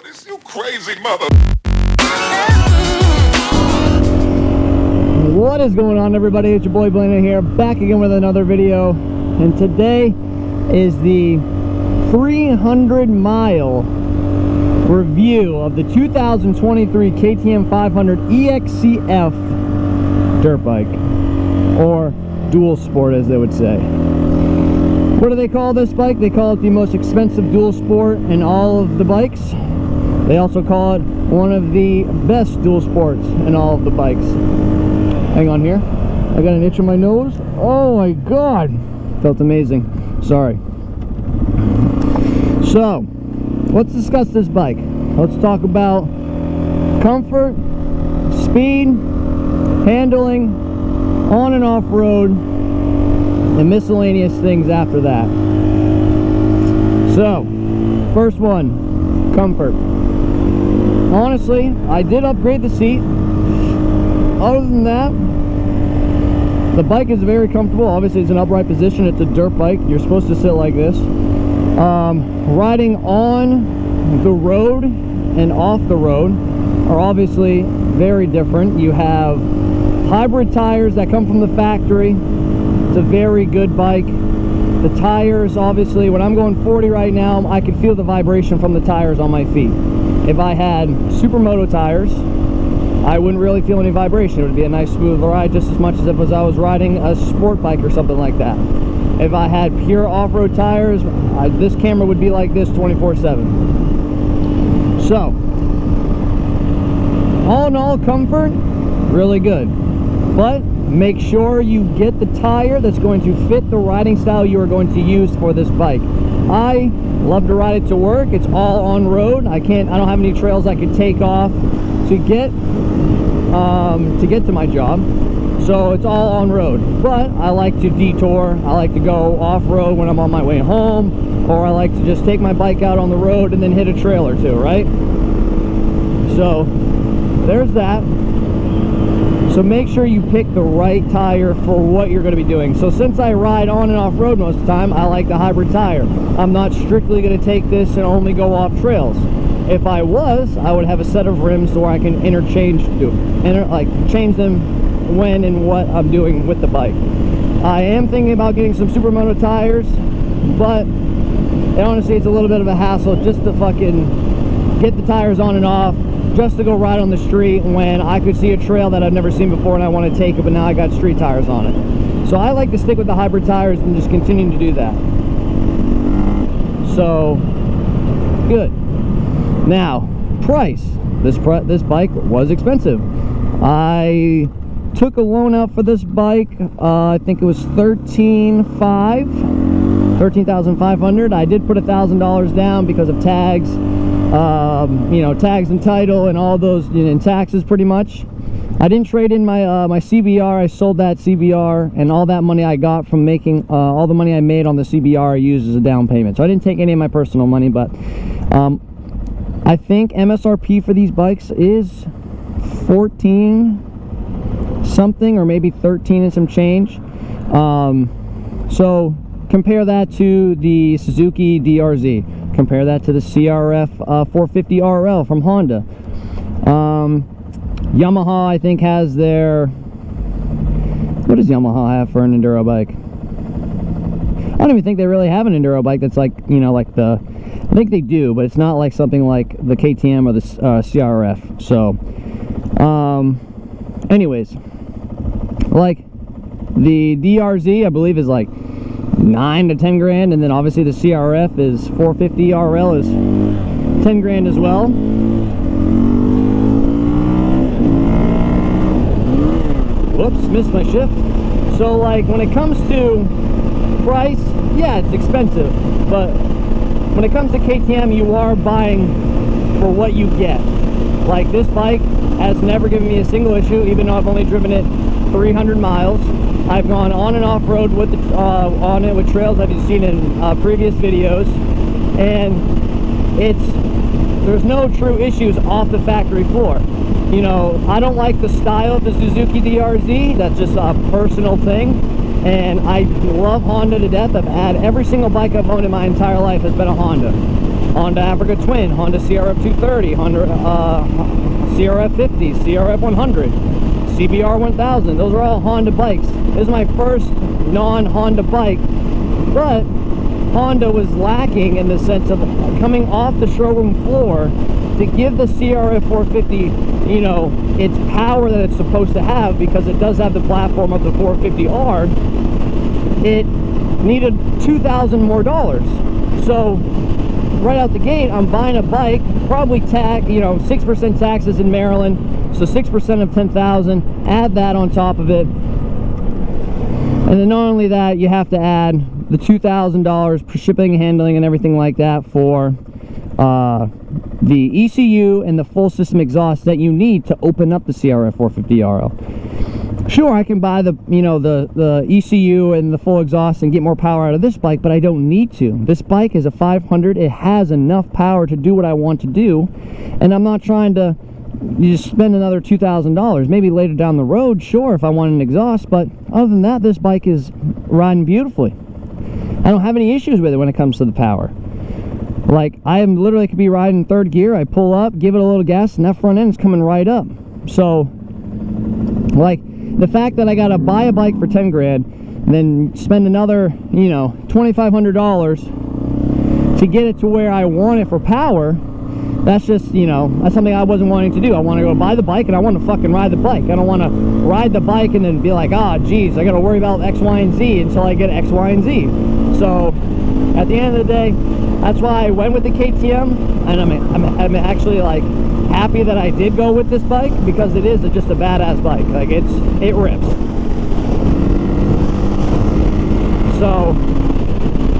this, you crazy mother. What is going on, everybody? It's your boy Blaine here, back again with another video, and today is the 300-mile review of the 2023 KTM 500 EXC-F dirt bike, or dual sport as they would say. What do they call this bike? They call it the most expensive dual sport in all of the bikes. They also call it one of the best dual sports in all of the bikes. Hang on here, I got an itch on my nose. Oh my god, felt amazing. Sorry. So let's discuss this bike. Let's talk about comfort, speed, handling, on and off road, and miscellaneous things after that. So first one, comfort. Honestly, I did upgrade the seat. Other than that, the bike is very comfortable. Obviously, it's an upright position. It's a dirt bike. You're supposed to sit like this. Riding on the road and off the road are obviously very different. You have hybrid tires that come from the factory. It's a very good bike. The tires, obviously, when I'm going 40 right now, I can feel the vibration from the tires on my feet. If I had Supermoto tires, I wouldn't really feel any vibration. It would be a nice smooth ride, just as much as if I was riding a sport bike or something like that. If I had pure off-road tires, this camera would be like this 24/7. So, all in all, comfort, really good. But make sure you get the tire that's going to fit the riding style you are going to use for this bike. I love to ride it to work. It's all on road. I don't have any trails I could take off to get to my job, so it's all on road. But I like to detour. I like to go off-road when I'm on my way home, or I like to just take my bike out on the road and then hit a trail or two, right? So there's that. So make sure you pick the right tire for what you're going to be doing. So since I ride on and off road most of the time, I like the hybrid tire. I'm not strictly going to take this and only go off trails. If I was, I would have a set of rims where I can change them when and what I'm doing with the bike. I am thinking about getting some Supermoto tires, but honestly, it's a little bit of a hassle just to fucking get the tires on and off, just to go ride on the street when I could see a trail that I've never seen before and I want to take it, but now I got street tires on it. So I like to stick with the hybrid tires and just continue to do that. So, good. Now, price. This bike was expensive. I took a loan out for this bike. I think it was $13,500. I did put $1,000 down because of tags, you know, tags and title and all those, and taxes pretty much. I didn't trade in my my CBR. I sold that CBR, and all that money I got from making all the money I made on the CBR I used as a down payment. So I didn't take any of my personal money, but I think MSRP for these bikes is 14 something, or maybe 13 and some change. So compare that to the Suzuki DRZ, compare that to the CRF 450 RL from Honda. Yamaha, I think, has their, what does Yamaha have for an enduro bike? I don't even think they really have an enduro bike that's like, you know, like the, I think they do, but it's not like something like the KTM or the CRF. So anyways, like the DRZ, I believe, is like 9 to 10 grand, and then obviously the CRF is 450 RL is 10 grand as well. Whoops, missed my shift. So like when it comes to price, yeah, it's expensive, but when it comes to KTM, you are buying for what you get. Like, this bike has never given me a single issue, even though I've only driven it 300 miles. I've gone on and off road with on it with trails that you've seen in previous videos, and there's no true issues off the factory floor. You know, I don't like the style of the Suzuki DRZ. That's just a personal thing. And I love Honda to death. I've had every single bike I've owned in my entire life has been a Honda. Honda Africa Twin, Honda CRF 230, Honda CRF 50, CRF 100, CBR 1000. Those are all Honda bikes. This is my first non-Honda bike, but Honda was lacking in the sense of coming off the showroom floor to give the CRF 450, you know, its power that it's supposed to have, because it does have the platform of the 450R. It needed $2,000 more. So right out the gate, I'm buying a bike, probably 6% taxes in Maryland, so 6% of 10,000. Add that on top of it, and then not only that, you have to add the $2,000 for shipping and handling and everything like that for the ECU and the full system exhaust that you need to open up the CRF 450RL. Sure, I can buy the the ECU and the full exhaust and get more power out of this bike, but I don't need to. This bike is a 500. It has enough power to do what I want to do, and I'm not trying to just spend another $2,000. Maybe later down the road, sure, if I want an exhaust, but other than that, this bike is riding beautifully. I don't have any issues with it when it comes to the power. Like, I am literally could be riding third gear, I pull up, give it a little gas, and that front end is coming right up. So, like, the fact that I gotta buy a bike for 10 grand and then spend another, $2,500 to get it to where I want it for power, that's just, that's something I wasn't wanting to do. I want to go buy the bike and I want to fucking ride the bike. I don't want to ride the bike and then be like, geez, I got to worry about X, Y, and Z until I get X, Y, and Z. So at the end of the day, that's why I went with the KTM, and I'm actually like happy that I did go with this bike, because it is just a badass bike. Like, it rips. So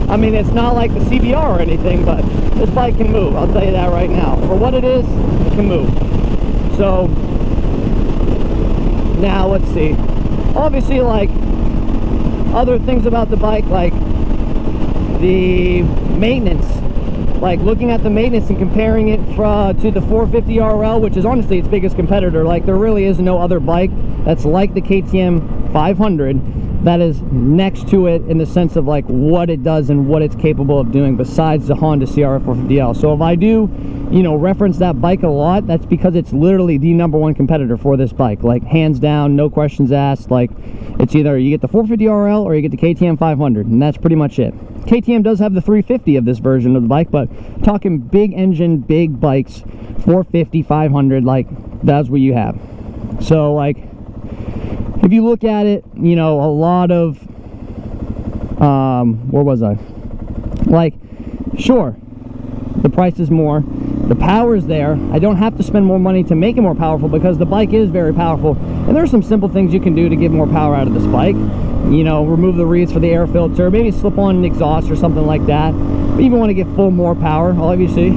I mean, it's not like the CBR or anything, but this bike can move, I'll tell you that right now. For what it is, it can move. So now let's see, obviously, like, other things about the bike, like the maintenance, like looking at the maintenance and comparing it to the 450RL, which is honestly its biggest competitor. Like, there really is no other bike that's like the KTM 500 that is next to it in the sense of like what it does and what it's capable of doing, besides the Honda CRF 450L. So if I do, reference that bike a lot, that's because it's literally the #1 competitor for this bike. Like, hands down, no questions asked. Like, it's either you get the 450RL or you get the KTM 500, and that's pretty much it. KTM does have the 350 of this version of the bike, but talking big engine, big bikes, 450, 500, like, that's what you have. So, like, if you look at it, a lot of, where was I? Like, sure, the price is more, the power is there. I don't have to spend more money to make it more powerful, because the bike is very powerful. And there's some simple things you can do to get more power out of this bike. Remove the reeds for the air filter, maybe slip on an exhaust or something like that. But if you want to get more power, obviously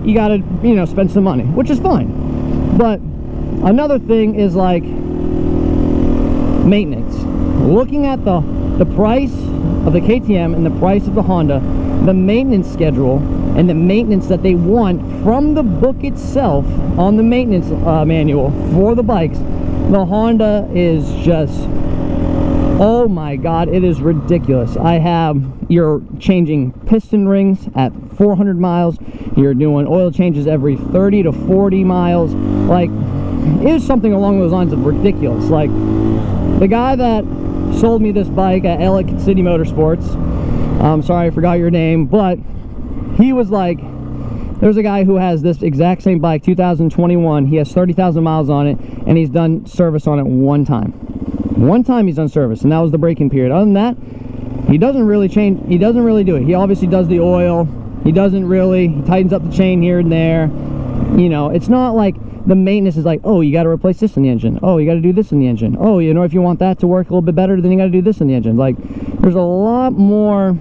you got to, spend some money, which is fine. But another thing is like maintenance. Looking at the price of the KTM and the price of the Honda, the maintenance schedule and the maintenance that they want from the book itself on the maintenance manual for the bikes, the Honda is just, oh my god, it is ridiculous. You're changing piston rings at 400 miles. You're doing oil changes every 30 to 40 miles. Like, it is something along those lines of ridiculous. Like, the guy that sold me this bike at Ellicott City Motorsports, I'm sorry I forgot your name, but he was like, there's a guy who has this exact same bike, 2021. He has 30,000 miles on it, and he's done service on it one time. One time he's done service, and that was the braking period. Other than that, he doesn't really do it. He obviously does the oil. He tightens up the chain here and there. It's not like the maintenance is like, oh, you got to replace this in the engine. Oh, you got to do this in the engine. Oh, if you want that to work a little bit better, then you got to do this in the engine. Like, there's a lot more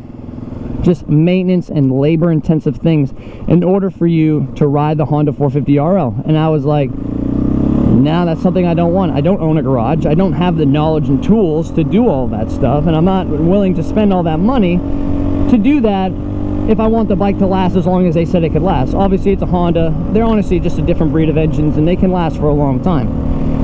just maintenance and labor intensive things in order for you to ride the Honda 450RL. And I was like, nah, that's something I don't want. I don't own a garage. I don't have the knowledge and tools to do all that stuff, and I'm not willing to spend all that money to do that if I want the bike to last as long as they said it could last. Obviously, it's a Honda. They're honestly just a different breed of engines, and they can last for a long time.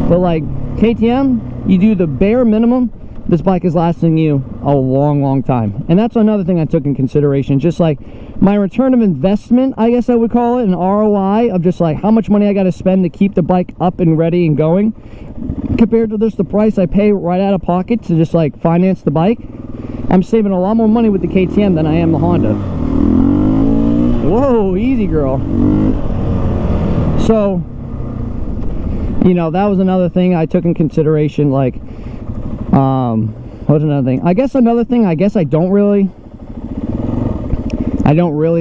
But like KTM, you do the bare minimum this bike is lasting you a long time. And that's another thing I took in consideration, just like my return of investment, I guess I would call it, an ROI of just like how much money I got to spend to keep the bike up and ready and going, compared to just the price I pay right out of pocket to just like finance the bike. I'm saving a lot more money with the KTM than I am the Honda. Whoa, easy girl. So, you know, that was another thing I took in consideration. Like, what's another thing? I guess another thing I don't really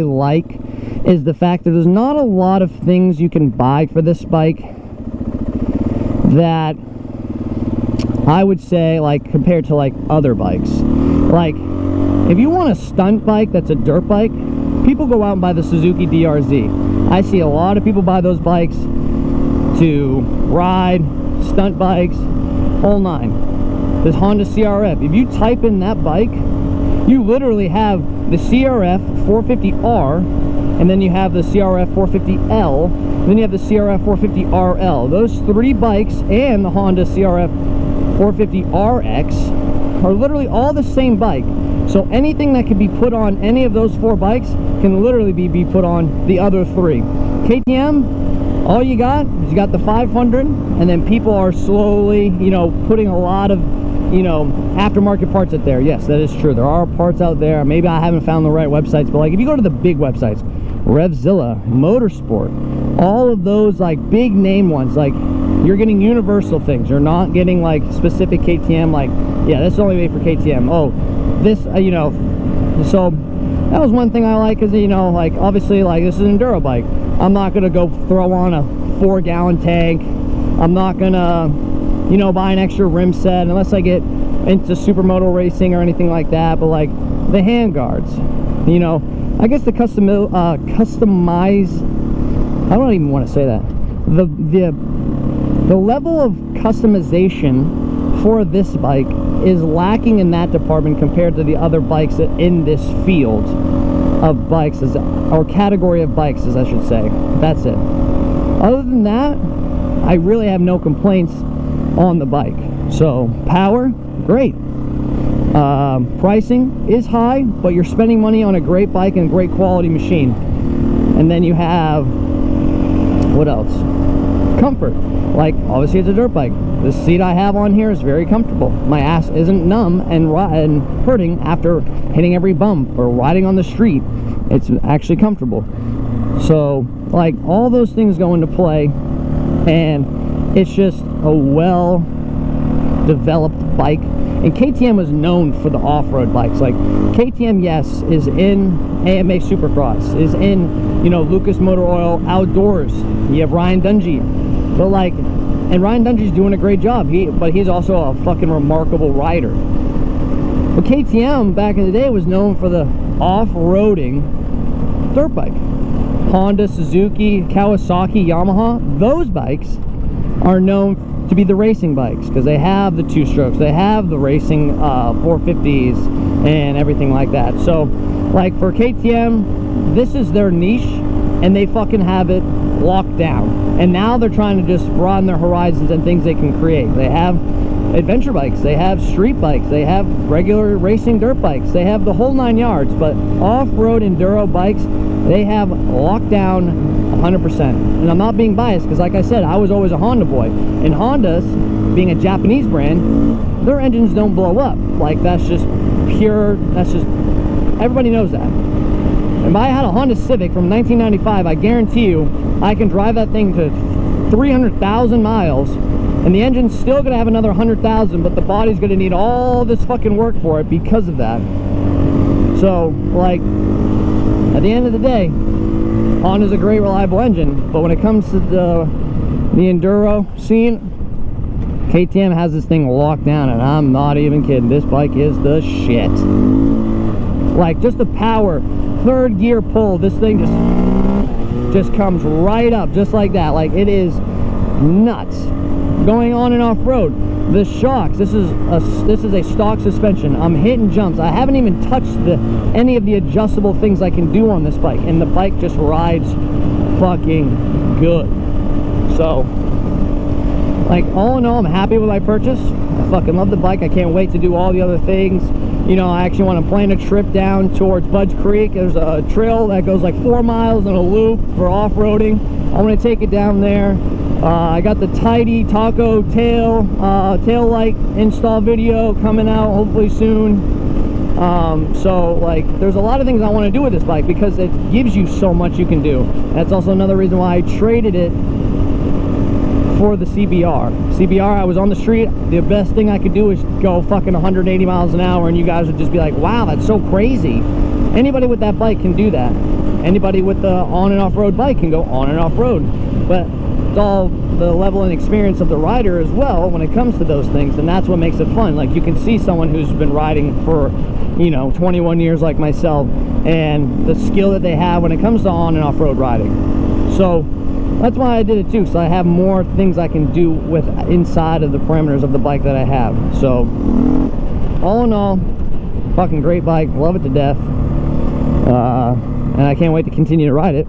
like is the fact that there's not a lot of things you can buy for this bike that I would say, like, compared to like other bikes. Like, if you want a stunt bike that's a dirt bike, people go out and buy the Suzuki DRZ. I see a lot of people buy those bikes to ride, stunt bikes, whole nine. This Honda CRF, if you type in that bike, you literally have the CRF 450R, and then you have the CRF 450L, and then you have the CRF 450RL. Those three bikes and the Honda CRF 450RX are literally all the same bike. So anything that can be put on any of those four bikes can literally be put on the other three. KTM, all you got is you got the 500, and then people are slowly, you know, putting a lot of, you know, aftermarket parts out there. Yes, that is true. There are parts out there. Maybe I haven't found the right websites, but like if you go to the big websites, Revzilla, Motorsport, all of those like big name ones, like you're getting universal things. You're not getting like specific KTM, like, yeah, that's only made for KTM. Oh, this, you know, so that was one thing I like, is, you know, like obviously like this is an enduro bike. I'm not gonna go throw on a 4-gallon tank. I'm not gonna, you know, buy an extra rim set unless I get into supermoto racing or anything like that. But like the hand guards, you know, I guess the customize, I don't even want to say that, the level of customization for this bike is lacking in that department compared to the other bikes in this field of bikes, or category of bikes, as I should say. That's it. Other than that, I really have no complaints on the bike. So power, great. Pricing is high, but you're spending money on a great bike and a great quality machine. And then you have, what else? Comfort. Like, obviously it's a dirt bike. The seat I have on here is very comfortable. My ass isn't numb and hurting after hitting every bump or riding on the street. It's actually comfortable. So, like, all those things go into play, and it's just a well-developed bike. And KTM was known for the off-road bikes. Like, KTM, yes, is in AMA Supercross, is in, you know, Lucas Motor Oil Outdoors. You have Ryan Dungey. But like, and Ryan Dungey's doing a great job. But he's also a fucking remarkable rider. But KTM back in the day was known for the off-roading dirt bike. Honda, Suzuki, Kawasaki, Yamaha, those bikes are known to be the racing bikes because they have the two-strokes, they have the racing 450s and everything like that. So like for KTM, this is their niche, and they fucking have it locked down. And now they're trying to just broaden their horizons and things they can create. They have adventure bikes, they have street bikes, they have regular racing dirt bikes, they have the whole 9 yards. But off-road enduro bikes, they have locked down 100%. And I'm not being biased because, like I said, I was always a Honda boy. And Honda's, being a Japanese brand, their engines don't blow up. Like, that's just pure, that's just, everybody knows that. If I had a Honda Civic from 1995, I guarantee you I can drive that thing to 300,000 miles, and the engine's still gonna have another 100,000, but the body's gonna need all this fucking work for it because of that. So, like, at the end of the day, Honda's a great, reliable engine, but when it comes to the enduro scene, KTM has this thing locked down, and I'm not even kidding. This bike is the shit. Like, just the power, third gear pull, this thing just comes right up, just like that. Like, it is nuts. Going on and off road, the shocks, this is a stock suspension. I'm hitting jumps. I haven't even touched any of the adjustable things I can do on this bike, and the bike just rides fucking good. So, like, all in all, I'm happy with my purchase. I fucking love the bike. I can't wait to do all the other things. You know, I actually want to plan a trip down towards Budge Creek. There's a trail that goes like 4 miles in a loop for off-roading. I want to take it down there. I got the Tidy Taco tail light install video coming out hopefully soon. So like there's a lot of things I want to do with this bike because it gives you so much you can do. That's also another reason why I traded it for the CBR. I was on the street, the best thing I could do is go fucking 180 miles an hour, and you guys would just be like, wow, that's so crazy. Anybody with that bike can do that. Anybody with the on and off road bike can go on and off road, but it's all the level and experience of the rider as well when it comes to those things, and that's what makes it fun. Like, you can see someone who's been riding for, you know, 21 years like myself, and the skill that they have when it comes to on and off road riding. So that's why I did it too, so I have more things I can do with inside of the parameters of the bike that I have. So all in all, fucking great bike, love it to death, and I can't wait to continue to ride it.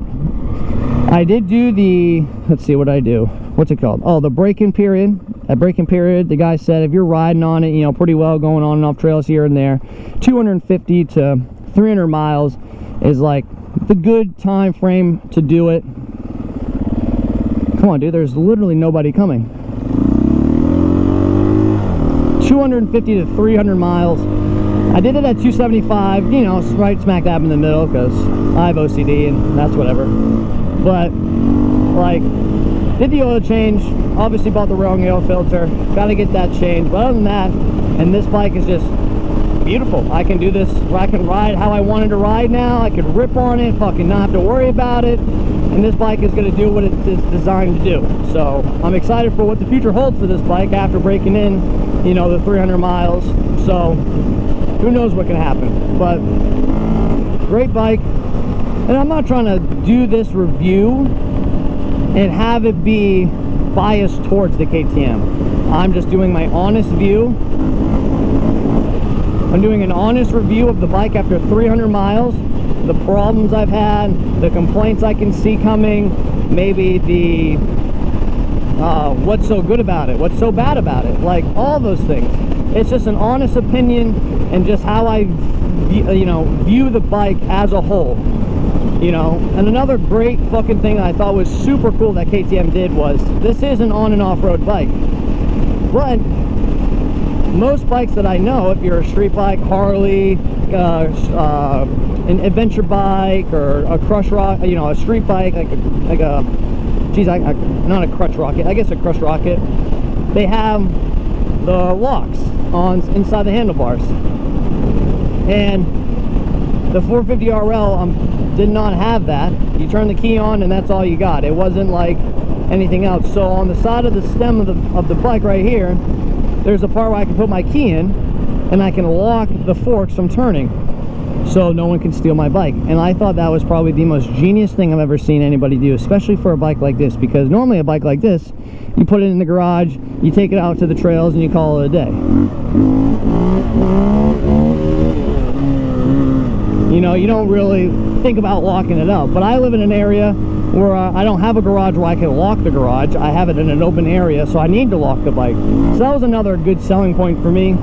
I did do the, let's see what I do, what's it called, oh, the break-in period. At break-in period, the guy said if you're riding on it, you know, pretty well, going on and off trails here and there, 250 to 300 miles is like the good time frame to do it. Come on, dude, there's literally nobody coming. 250 to 300 miles. I did it at 275, you know, right smack dab in the middle because I have OCD and that's whatever. But, like, did the oil change, obviously bought the wrong oil filter, got to get that changed. But other than that, and this bike is just beautiful. I can do this, I can ride how I wanted to ride now. I can rip on it, fucking not have to worry about it. And this bike is going to do what it's designed to do. So I'm excited for what the future holds for this bike after breaking in, you know, the 300 miles. So who knows what can happen. But great bike. And I'm not trying to do this review and have it be biased towards the KTM. I'm just doing my honest view. I'm doing an honest review of the bike after 300 miles. The problems I've had, the complaints I can see coming, maybe the what's so good about it, what's so bad about it, like all those things. It's just an honest opinion and just how I view the bike as a whole, you know. And another great fucking thing I thought was super cool that KTM did was, this is an on and off road bike, but most bikes that I know, if you're a street bike, Harley, an adventure bike, or a crush rock, you know, a street bike, like a not a crutch rocket, I guess a crush rocket, they have the locks on inside the handlebars. And the 450RL did not have that. You turn the key on and that's all you got. It wasn't like anything else. So on the side of the stem of the bike right here, there's a part where I can put my key in and I can lock the forks from turning so no one can steal my bike. And I thought that was probably the most genius thing I've ever seen anybody do, especially for a bike like this, because normally a bike like this, you put it in the garage, you take it out to the trails, and you call it a day. You know, you don't really think about locking it up. But I live in an area where I don't have a garage where I can lock the garage. I have it in an open area, so I need to lock the bike. So that was another good selling point for me.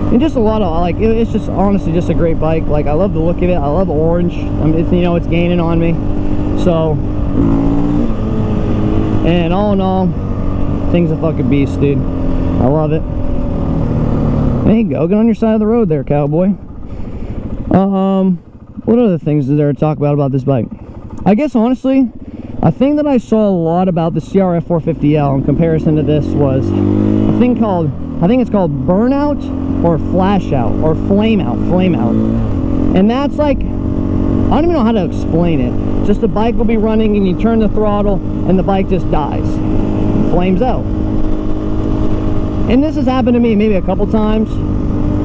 And just a lot of, like, it's just honestly just a great bike. Like, I love the look of it. I love orange. I mean, it's, you know, it's gaining on me. So, and all in all, thing's a fucking beast, dude. I love it. There you go. Get on your side of the road there, cowboy. What other things is there to talk about this bike? I guess, honestly, a thing that I saw a lot about the CRF 450L in comparison to this was a thing called, I think it's called burnout or flash out or flame out. And that's like, I don't even know how to explain it. Just the bike will be running and you turn the throttle and the bike just dies, flames out. And this has happened to me maybe a couple times,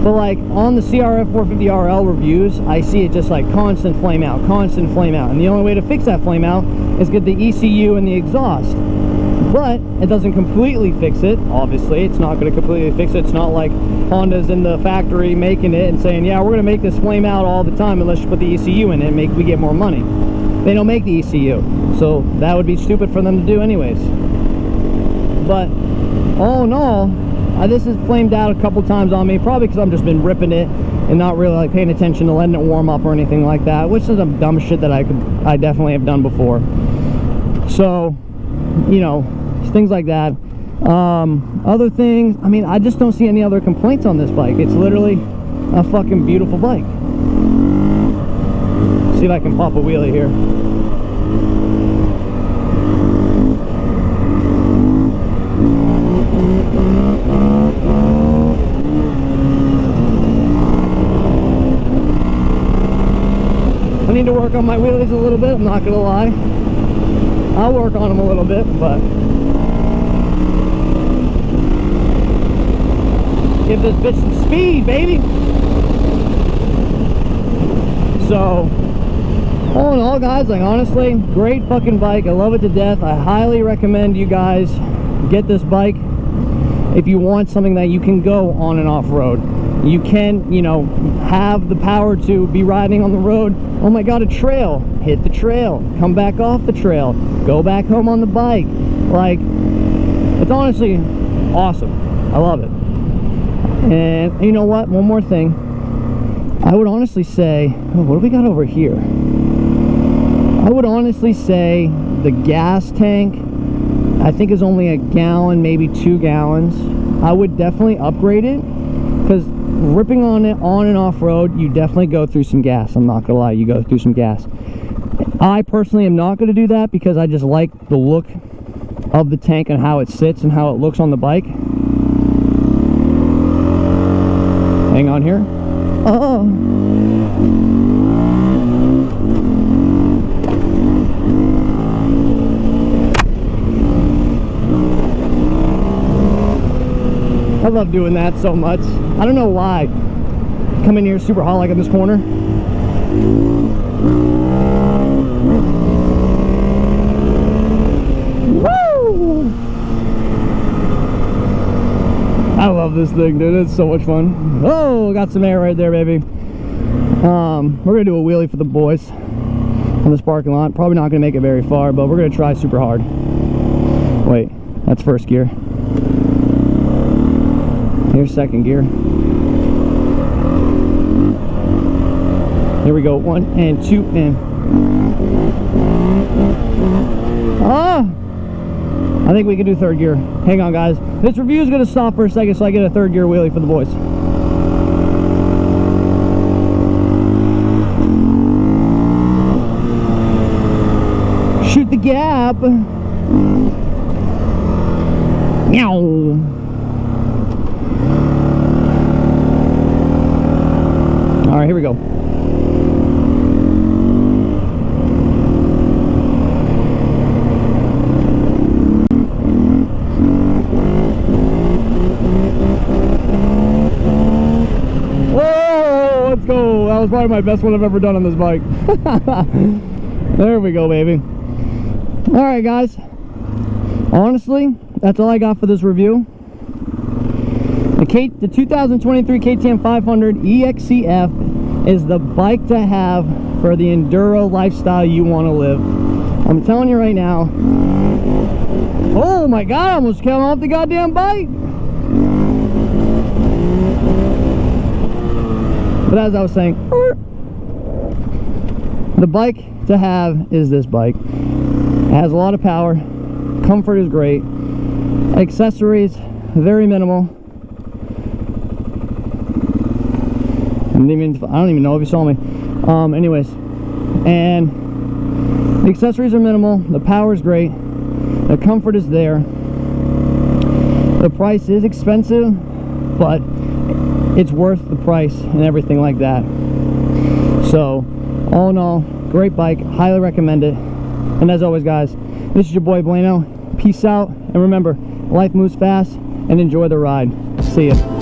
but like on the CRF 450RL reviews, I see it just like constant flame out. And the only way to fix that flame out is get the ECU and the exhaust. But it doesn't completely fix it. Obviously, it's not going to completely fix it. It's not like Honda's in the factory making it and saying, yeah, we're going to make this flame out all the time unless you put the ECU in it and we get more money. They don't make the ECU, so that would be stupid for them to do anyways. But all in all, this has flamed out a couple times on me, probably because I've just been ripping it and not really like paying attention to letting it warm up or anything like that, which is some dumb shit that I definitely have done before. So, you know, things like that. Other things, I mean, I just don't see any other complaints on this bike. It's literally a fucking beautiful bike. See if I can pop a wheelie here. I need to work on my wheelies a little bit, I'm not gonna lie. I'll work on them a little bit, but give this bitch some speed, baby. So, all in all, guys, like, honestly, great fucking bike. I love it to death. I highly recommend you guys get this bike if you want something that you can go on and off-road. You can, you know, have the power to be riding on the road. Oh my god, a trail. Hit the trail. Come back off the trail. Go back home on the bike. Like, it's honestly awesome. I love it. And you know what? One more thing. I would honestly say, oh, what do we got over here? I would honestly say the gas tank, I think, is only a gallon, maybe 2 gallons. I would definitely upgrade it, because ripping on it on and off road, you definitely go through some gas. I'm not gonna lie, you go through some gas. I personally am not gonna do that because I just like the look of the tank and how it sits and how it looks on the bike. Hang on here. Oh. I love doing that so much. I don't know why. Come in here super hot like in this corner. Woo! I love this thing, dude. It's so much fun. Oh, got some air right there, baby. We're gonna do a wheelie for the boys on this parking lot. Probably not gonna make it very far, but we're gonna try super hard. Wait, that's first gear. Here's second gear. Here we go. 1 and 2 and I think we can do third gear. Hang on, guys. This review is going to stop for a second so I get a third gear wheelie for the boys. Shoot the gap. Meow. All right, here we go. Whoa, let's go. That was probably my best one I've ever done on this bike. There we go, baby. All right, guys. Honestly, that's all I got for this review. The 2023 KTM 500 EXC-F is the bike to have for the enduro lifestyle you want to live. I'm telling you right now. Oh my god, I almost came off the goddamn bike. But as I was saying, the bike to have is this bike. It has a lot of power. Comfort is great. Accessories, very minimal. I don't even know if you saw me. Anyways, and the accessories are minimal. The power is great. The comfort is there. The price is expensive, but it's worth the price and everything like that. So, all in all, great bike. Highly recommend it. And as always, guys, this is your boy Bueno. Peace out, and remember, life moves fast, and enjoy the ride. See ya.